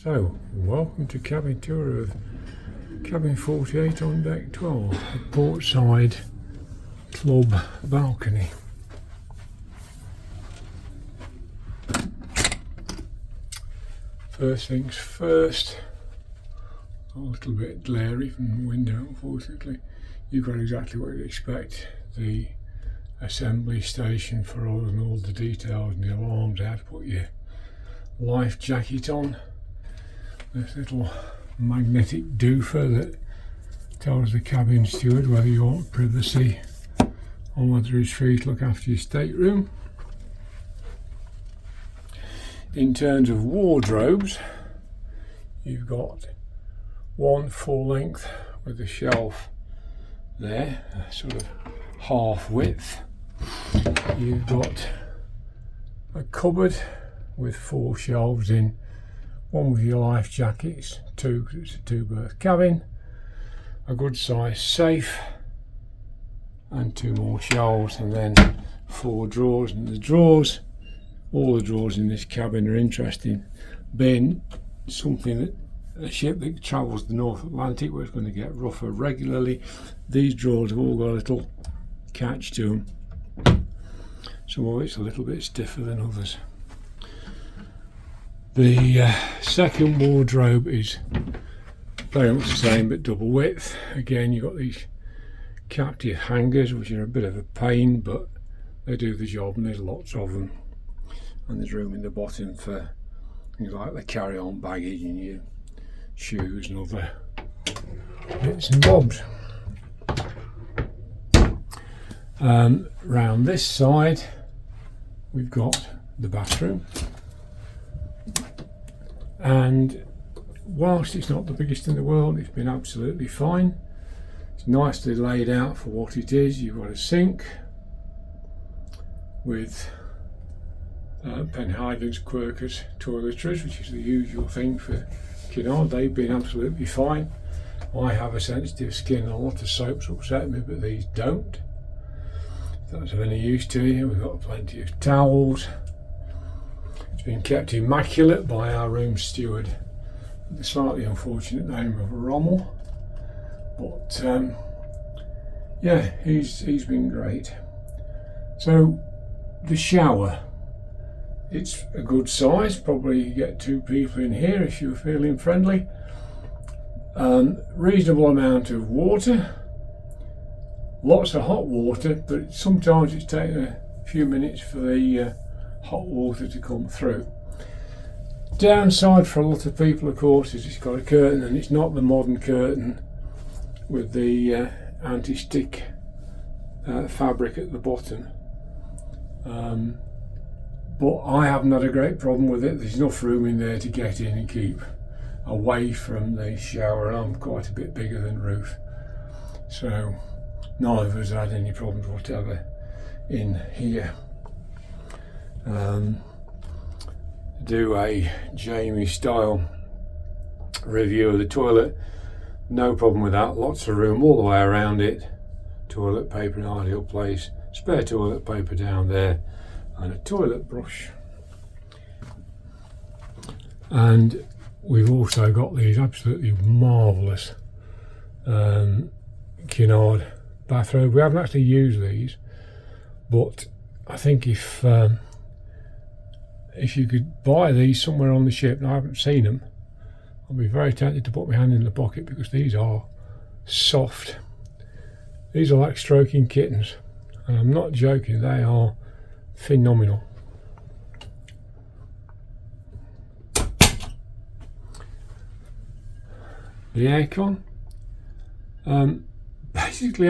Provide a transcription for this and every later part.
So, welcome to cabin tour of cabin 48 on deck 12, the portside club balcony. First things first, a little bit glary from the window unfortunately. You've got exactly what you'd expect, the assembly station for all the details and the alarms, how to put your life jacket on. This little magnetic doofer that tells the cabin steward whether you want privacy or whether he's free to look after your stateroom. In terms of wardrobes, you've got one full length with a shelf there, sort of half width. You've got a cupboard with 4 shelves in, one with your life jackets, 2 because it's a 2-berth cabin, a good size safe and 2 more shelves, and then 4 drawers. And the drawers, all the drawers in this cabin are interesting, being something that a ship that travels the North Atlantic where it's going to get rougher regularly. These drawers have all got a little catch to them. Some of it's a little bit stiffer than others. The second wardrobe is very much the same but double width. Again, you've got these captive hangers which are a bit of a pain, but they do the job and there's lots of them. And there's room in the bottom for things like the carry-on baggage and your shoes and other bits and bobs. Round this side we've got the bathroom, and whilst it's not the biggest in the world, it's been absolutely fine. It's nicely laid out for what it is. You've got a sink with Penhagen's Quercus toiletries, which is the usual thing for Cunard. They've been absolutely fine. I have a sensitive skin and a lot of soaps upset me, but these don't. If that's of any use to you, we've got plenty of towels. It's been kept immaculate by our room steward, with the slightly unfortunate name of Rommel, but yeah, he's been great. So the shower, it's a good size, probably you get 2 people in here if you're feeling friendly. Reasonable amount of water, lots of hot water, but sometimes it's taken a few minutes for the hot water to come through. Downside for a lot of people, of course, is it's got a curtain, and it's not the modern curtain with the anti-stick fabric at the bottom. But I haven't had a great problem with it. There's enough room in there to get in and keep away from the shower, and I'm quite a bit bigger than Ruth, so neither of us had any problems whatever in here. Do a Jamie style review of the toilet, no problem with that, lots of room all the way around it, toilet paper in ideal place, spare toilet paper down there, and a toilet brush. And we've also got these absolutely marvellous Cunard bathrobes. We haven't actually used these, but I think if you could buy these somewhere on the ship, and I haven't seen them, I'll be very tempted to put my hand in the pocket, because these are soft. These are like stroking kittens, and I'm not joking, they are phenomenal. The aircon, basically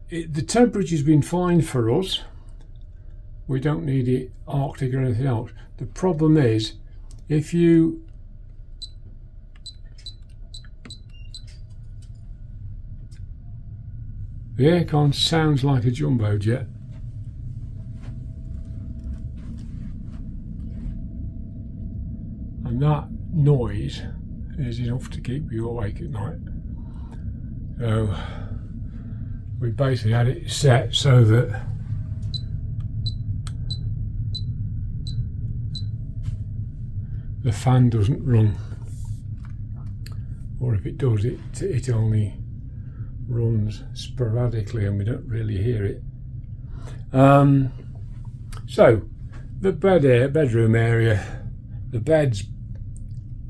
the temperature's been fine for us. We don't need it Arctic or anything else. The problem is, if you the aircon sounds like a jumbo jet. And that noise is enough to keep you awake at night. So we basically had it set so that the fan doesn't run, or if it does, it only runs sporadically and we don't really hear it. So the bedroom area, the beds,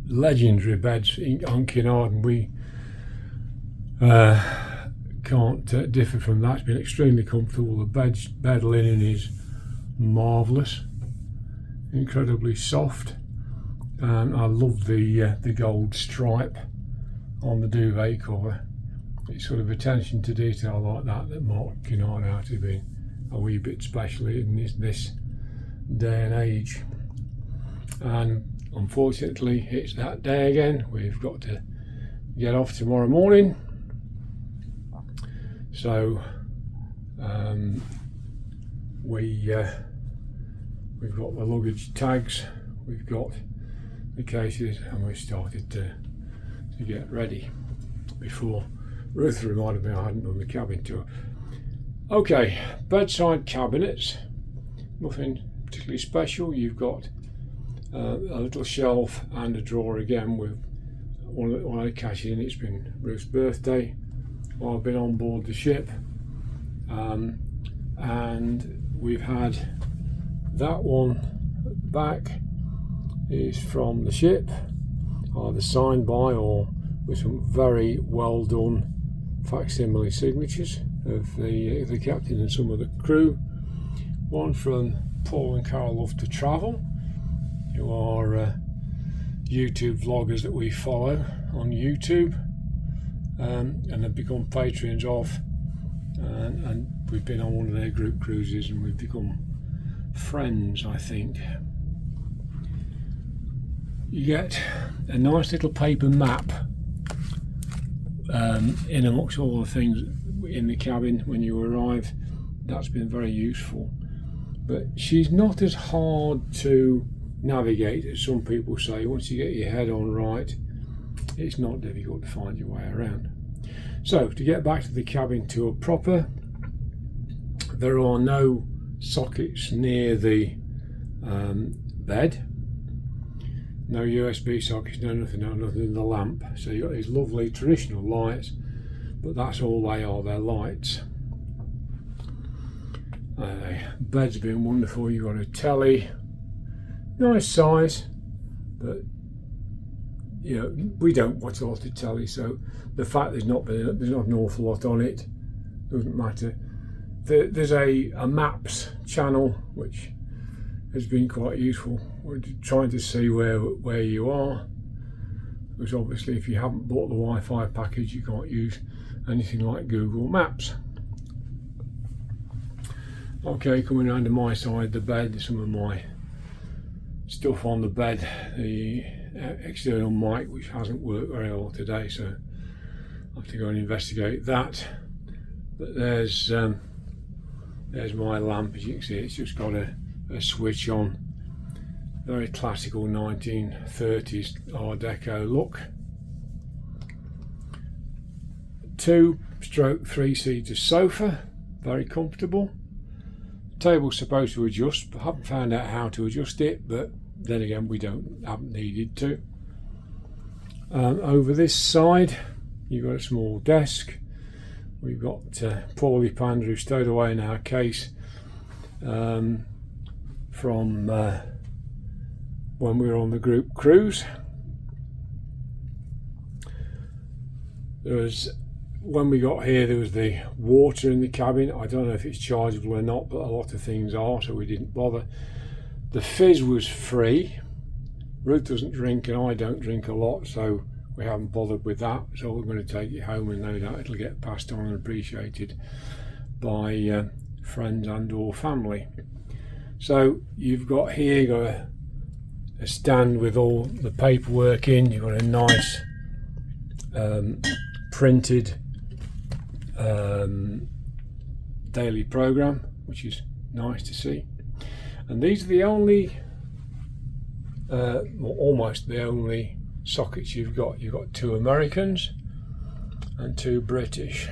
legendary beds on Kinarden, we can't differ from that. It's been extremely comfortable. The bed linen is marvellous, incredibly soft, and I love the gold stripe on the duvet cover. It's sort of attention to detail like that Mark Kinard out to be a wee bit special in this day and age. And unfortunately it's that day again. We've got to get off tomorrow morning, so we've got the luggage tags, we've got the cases, and we've started to get ready before Ruth reminded me I hadn't done the cabin tour. Okay, bedside cabinets, nothing particularly special. You've got a little shelf and a drawer again with one of the caches in. It's been Ruth's birthday while I've been on board the ship, and we've had that one at the back is from the ship, either signed by or with some very well done facsimile signatures of the captain and some of the crew. One from Paul and Carol Love to Travel, who are YouTube vloggers that we follow on YouTube, and have become patrons of, and we've been on one of their group cruises and we've become friends, I think. You get a nice little paper map in amongst all the things in the cabin when you arrive. That's been very useful, but she's not as hard to navigate as some people say. Once you get your head on right, it's not difficult to find your way around. So to get back to the cabin tour proper, there are no sockets near the bed, no USB sockets, nothing in the lamp. So you've got these lovely traditional lights, but that's all they are, they're lights. Bed's been wonderful. You've got a telly, nice size, but you know, we don't watch a lot of telly, so the fact there's not an awful lot on it doesn't matter. There's a maps channel which has been quite useful. We're trying to see where you are, because obviously if you haven't bought the Wi-Fi package you can't use anything like Google Maps. Okay, coming around to my side, the bed, some of my stuff on the bed, the external mic which hasn't worked very well today, so I'll have to go and investigate that. But there's my lamp. As you can see, it's just got a switch on. Very classical 1930s Art Deco look. 2/3-seater sofa, very comfortable. Table's supposed to adjust, but haven't found out how to adjust it, but then again we haven't needed to. Over this side you've got a small desk. We've got Paulie Panda, who stowed away in our case from when we were on the group cruise. When we got here, there was the water in the cabin. I don't know if it's chargeable or not, but a lot of things are, so we didn't bother. The fizz was free. Ruth doesn't drink and I don't drink a lot, so we haven't bothered with that. So we're going to take it home, and no doubt it'll get passed on and appreciated by friends and or family. So you've got here, you've got a stand with all the paperwork in. You've got a nice printed daily program, which is nice to see. And these are the only, almost the only sockets you've got. You've got 2 Americans and 2 British,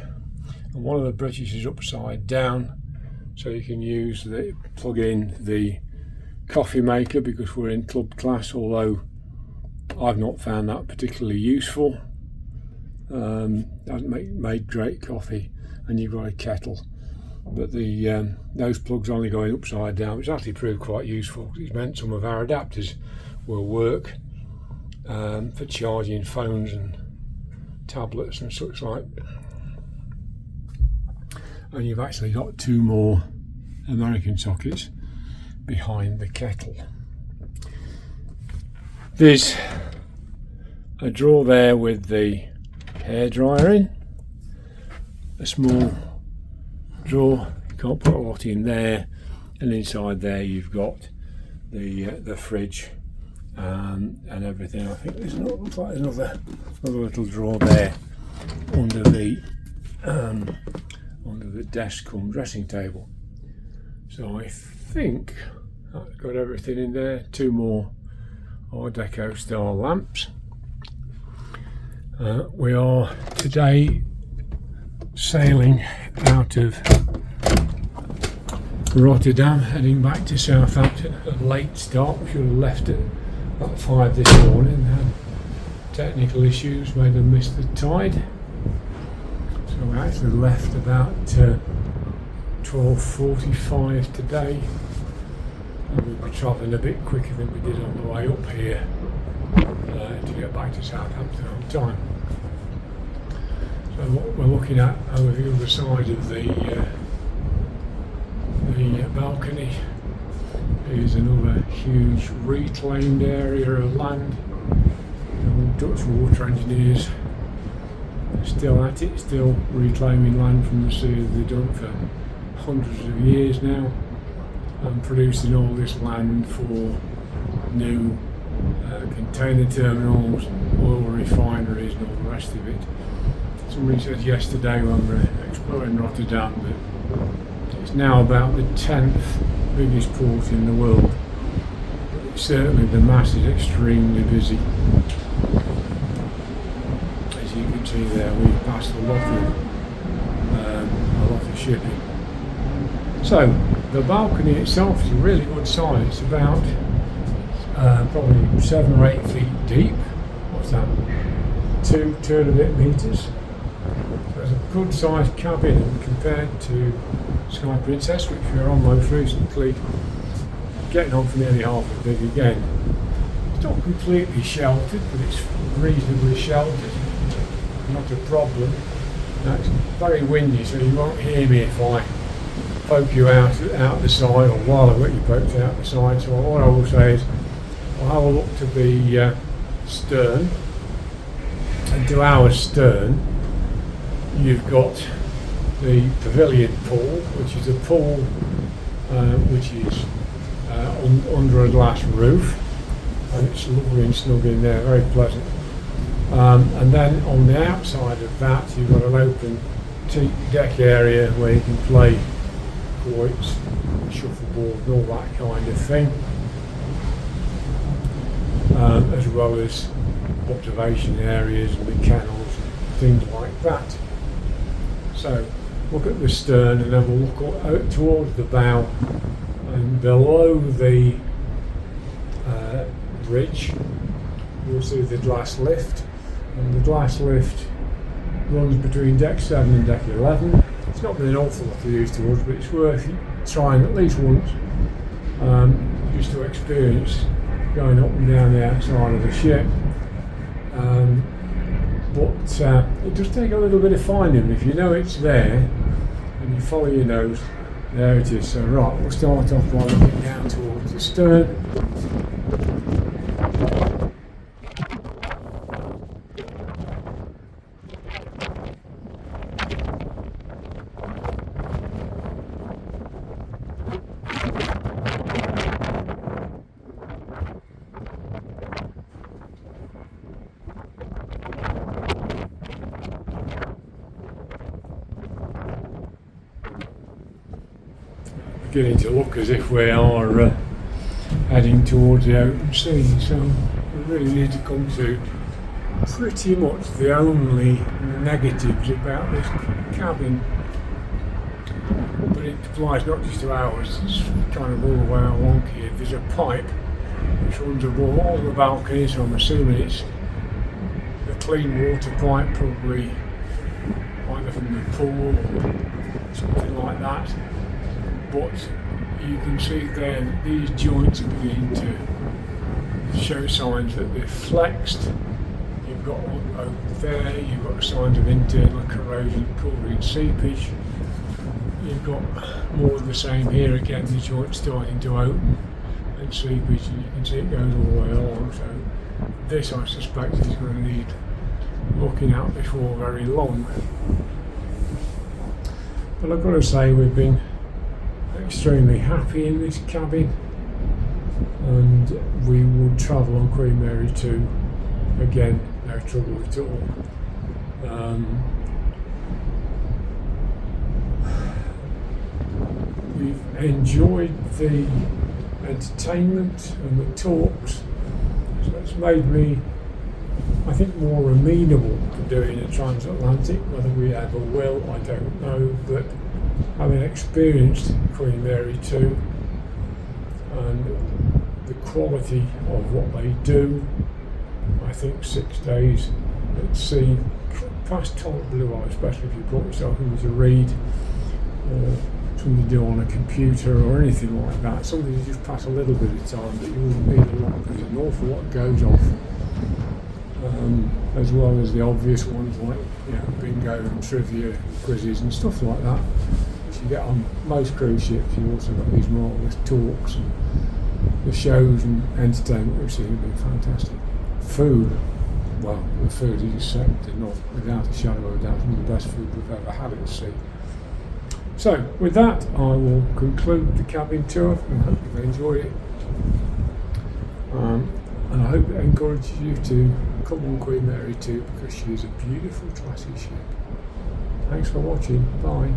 and one of the British is upside down, so you can plug in the coffee maker, because we're in club class, although I've not found that particularly useful. Doesn't make great coffee, and you've got a kettle. But the those plugs only going upside down, which actually proved quite useful. It's meant some of our adapters will work for charging phones and tablets and such like. And you've actually got two more American sockets behind the kettle. There's a drawer there with the hairdryer in, a small drawer, you can't put a lot in there, and inside there you've got the fridge and everything. I think there's looks like another little drawer there under the desk cum dressing table. So I think I've got everything in there. Two more Art Deco style lamps. We are today sailing out of Rotterdam, heading back to Southampton. A late start. We should have left at about 5 this morning. Had technical issues, made them miss the tide. So we actually left about 12:45 today. And we'll be travelling a bit quicker than we did on the way up here to get back to Southampton on time. So what we're looking at over the other side of the balcony is another huge reclaimed area of land. Dutch water engineers are still at it, still reclaiming land from the sea as they've done for hundreds of years now, and producing all this land for new container terminals, oil refineries and all the rest of it. Somebody said yesterday when we were exploring Rotterdam that it's now about the 10th biggest port in the world. But certainly the mass is extremely busy. As you can see there, we've passed a lot of shipping. So the balcony itself is a really good size. It's about probably 7 or 8 feet deep. What's that? 2 and a bit metres. So it's a good sized cabin compared to Sky Princess, which we were on most recently, getting on for nearly half as big again. It's not completely sheltered, but it's reasonably sheltered. Not a problem. Now, it's very windy, so you won't hear me if I poke you out the side, or while I've got you poked out the side. So what I will say is I'll have a look to the stern, and to our stern you've got the pavilion pool, which is a pool which is under a glass roof, and it's lovely and snug in there, very pleasant. And then on the outside of that you've got an open teak deck area where you can play quoits, shuffleboard and all that kind of thing, as well as observation areas and the canals and things like that. So look at the stern, and then we'll look out towards the bow, and below the bridge you'll see the glass lift, and the glass lift runs between deck 7 and deck 11. It's not been an awful lot of use to us, but it's worth trying at least once, just to experience going up and down the outside of the ship. But it does take a little bit of finding. If you know it's there and you follow your nose, there it is. So right, we'll start off by looking down towards the stern. Beginning to look as if we are heading towards the open sea, so we really need to come to pretty much the only negatives about this cabin, but it applies not just to ours, it's kind of all the way along here. There's a pipe which runs above all the balconies, so I'm assuming it's the clean water pipe, probably either from the pool or something like that. But you can see there that these joints are beginning to show signs that they're flexed. You've got one over there, you've got signs of internal corrosion causing seepage. You've got more of the same here again, the joint starting to open and seepage, and you can see it goes all the way along. So this, I suspect, is going to need looking at before very long. But I've got to say, we've been extremely happy in this cabin, and we would travel on Queen Mary 2 again, no trouble at all. We've enjoyed the entertainment and the talks, so it's made me, I think, more amenable to doing a transatlantic. Whether we ever will, I don't know, but having experienced Queen Mary 2 and the quality of what they do, I think 6 days at sea, past tolerably well, especially if you put yourself in to read or something to do on a computer or anything like that, something you just pass a little bit of time, but you wouldn't need a lot, because an awful lot goes off, as well as the obvious ones like, you know, bingo and trivia, quizzes and stuff like that, which you get on most cruise ships. You also got these marvellous talks and the shows and entertainment, which has been fantastic. Food, well, the food is second to none, without a shadow of a doubt, some of the best food we've ever had at sea. So, with that, I will conclude the cabin tour and hope you've enjoyed it. And I hope it encourages you to come on Queen Mary 2, because she is a beautiful, classy ship. Thanks for watching. Bye.